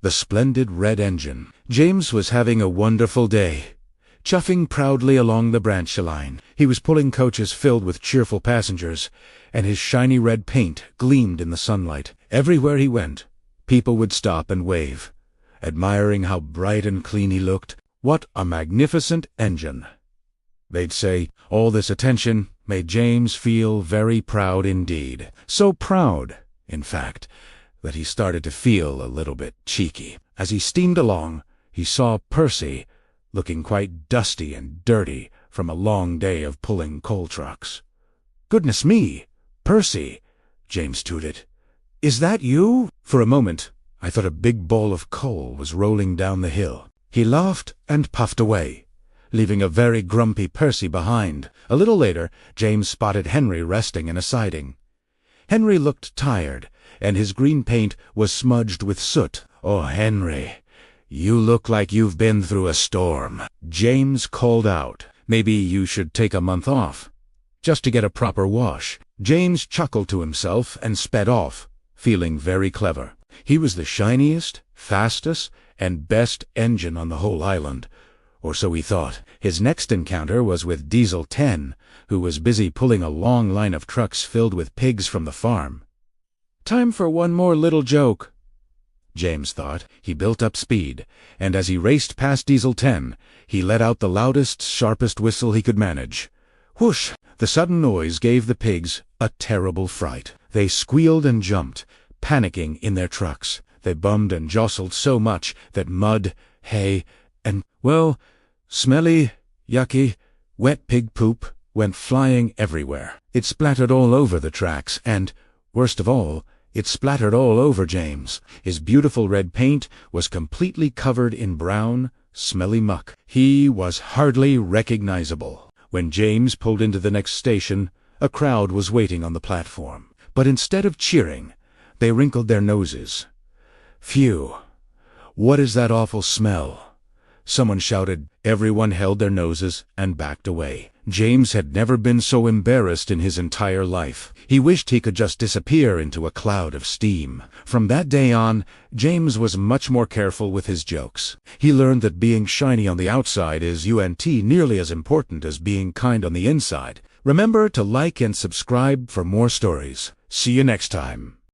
the splendid red engine. James was having a wonderful day, chuffing proudly along the branch line. He was pulling coaches filled with cheerful passengers, and his shiny red paint gleamed in the sunlight. Everywhere he went, people would stop and wave, admiring how bright and clean he looked. What a magnificent engine! They'd say. All this attention made James feel very proud indeed. So proud, in fact, that he started to feel a little bit cheeky. As he steamed along, he saw Percy, looking quite dusty and dirty from a long day of pulling coal trucks. "Goodness me, Percy," James tooted. "Is that you?" For a moment, I thought a big ball of coal was rolling down the hill. He laughed and puffed away, leaving a very grumpy Percy behind. A little later, James spotted Henry resting in a siding. Henry looked tired, and his green paint was smudged with soot. "Oh, Henry, you look like you've been through a storm," James called out. "Maybe you should take a month off, just to get a proper wash." James chuckled to himself and sped off, feeling very clever. He was the shiniest, fastest, and best engine on the whole island, or so he thought. His next encounter was with Diesel 10, who was busy pulling a long line of trucks filled with pigs from the farm. "Time for one more little joke," James thought. He built up speed, and as he raced past Diesel 10, he let out the loudest, sharpest whistle he could manage. Whoosh! The sudden noise gave the pigs a terrible fright. They squealed and jumped, panicking in their trucks. They bummed and jostled so much that mud, hay, and, well, smelly, yucky, wet pig poop went flying everywhere. It splattered all over the tracks and, worst of all, it splattered all over James. His beautiful red paint was completely covered in brown, smelly muck. He was hardly recognizable. When James pulled into the next station, a crowd was waiting on the platform. But instead of cheering, they wrinkled their noses. "Phew! What is that awful smell?" someone shouted. Everyone held their noses and backed away. James had never been so embarrassed in his entire life. He wished he could just disappear into a cloud of steam. From that day on, James was much more careful with his jokes. He learned that being shiny on the outside is nearly as important as being kind on the inside. Remember to like and subscribe for more stories. See you next time.